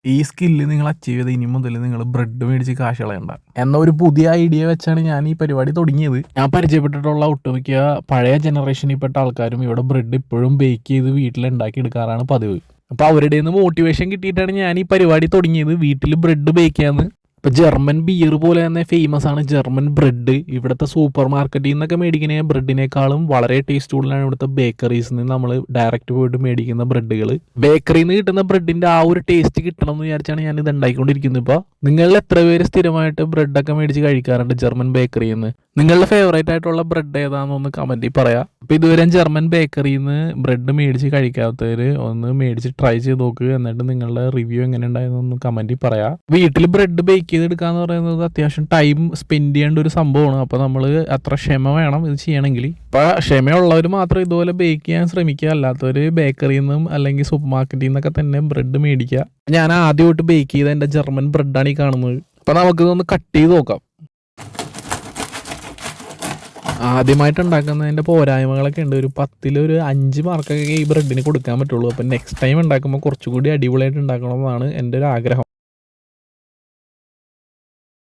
ഈ സ്കില്ല് നിങ്ങൾ അച്ചീവ് ചെയ്ത് ഇനി മുതൽ നിങ്ങൾ ബ്രെഡ് മേടിച്ച് കാശ് കളയണ്ട എന്ന ഒരു പുതിയ ഐഡിയ വെച്ചാണ് ഞാൻ ഈ പരിപാടി തുടങ്ങിയത്. ഞാൻ പരിചയപ്പെട്ടിട്ടുള്ള ഒട്ടുമിക്ക പഴയ ജനറേഷനിൽപ്പെട്ട ആൾക്കാരും ഇവിടെ ബ്രെഡ് ഇപ്പോഴും ബേക്ക് ചെയ്ത് വീട്ടിൽ ഉണ്ടാക്കി എടുക്കാറാണ് പതിവ്. അപ്പോൾ അവരുടെ നിന്ന് മോട്ടിവേഷൻ കിട്ടിയിട്ടാണ് ഞാൻ ഈ പരിപാടി തുടങ്ങിയത്, വീട്ടിൽ ബ്രെഡ് ബേക്ക് ചെയ്യാന്ന്. ഇപ്പോൾ ജർമ്മൻ ബിയർ പോലെ തന്നെ ഫേമസ് ആണ് ജർമ്മൻ ബ്രെഡ്. ഇവിടുത്തെ സൂപ്പർ മാർക്കറ്റിൽ നിന്നൊക്കെ മേടിക്കുന്ന ബ്രെഡിനേക്കാളും വളരെ ടേസ്റ്റ് കൂടുതലാണ് ഇവിടുത്തെ ബേക്കറീസിൽ നിന്ന് നമ്മൾ ഡയറക്റ്റ് പോയിട്ട് മേടിക്കുന്ന ബ്രെഡുകൾ. ബേക്കറിയിൽ നിന്ന് കിട്ടുന്ന ബ്രെഡിൻ്റെ ആ ഒരു ടേസ്റ്റ് കിട്ടണം എന്ന് വിചാരിച്ചാണ് ഞാൻ ഇത് ഉണ്ടാക്കിക്കൊണ്ടിരിക്കുന്നത്. ഇപ്പോൾ നിങ്ങളിൽ എത്ര പേര് സ്ഥിരമായിട്ട് ബ്രെഡൊക്കെ മേടിച്ച് കഴിക്കാറുണ്ട് ജർമ്മൻ ബേക്കറിയിൽ നിന്ന്? നിങ്ങളുടെ ഫേവറേറ്റ് ആയിട്ടുള്ള ബ്രെഡ് ഏതാണെന്നൊന്ന് കമൻറ്റിൽ പറയാം. അപ്പോൾ ഇതുവരെ ജർമ്മൻ ബേക്കറിയിൽ നിന്ന് ബ്രെഡ് മേടിച്ച് കഴിക്കാത്തവർ ഒന്ന് മേടിച്ച് ട്രൈ ചെയ്ത് നോക്കുക. എന്നിട്ട് നിങ്ങളുടെ റിവ്യൂ എങ്ങനെ ഉണ്ടായെന്നൊന്ന് കമൻറ്റിൽ പറയാം. വീട്ടിൽ ബ്രെഡ് ബേക്ക് ചെയ്തെടുക്കുക എന്ന് പറയുന്നത് അത്യാവശ്യം ടൈം സ്പെൻഡ് ചെയ്യേണ്ട ഒരു സംഭവമാണ്. അപ്പോൾ നമ്മൾ അത്ര ക്ഷമ വേണം ഇത് ചെയ്യണമെങ്കിൽ. ഇപ്പോൾ ക്ഷമയുള്ളവർ മാത്രം ഇതുപോലെ ബേക്ക് ചെയ്യാൻ ശ്രമിക്കുക, അല്ലാത്തവർ ബേക്കറിയിൽ നിന്നും അല്ലെങ്കിൽ സൂപ്പർ മാർക്കറ്റിൽ നിന്നൊക്കെ തന്നെ ബ്രെഡ് മേടിക്കുക. ഞാൻ ആദ്യമായിട്ട് ബേക്ക് ചെയ്ത എൻ്റെ ജർമ്മൻ ബ്രെഡാണ് ഈ കാണുന്നത്. അപ്പോൾ നമുക്കിതൊന്ന് കട്ട് ചെയ്ത് നോക്കാം. ആദ്യമായിട്ട് ഉണ്ടാക്കുന്നതിൻ്റെ പോരായ്മകളൊക്കെ ഉണ്ട്. ഒരു 10 ഒരു 5 മാർക്കൊക്കെ ഈ ബ്രെഡിന് കൊടുക്കാൻ പറ്റുള്ളൂ. അപ്പം നെക്സ്റ്റ് ടൈം ഉണ്ടാക്കുമ്പോൾ കുറച്ചുകൂടി അടിപൊളിയായിട്ട് ഉണ്ടാക്കണമെന്നാണ് എൻ്റെ ഒരു ആഗ്രഹം.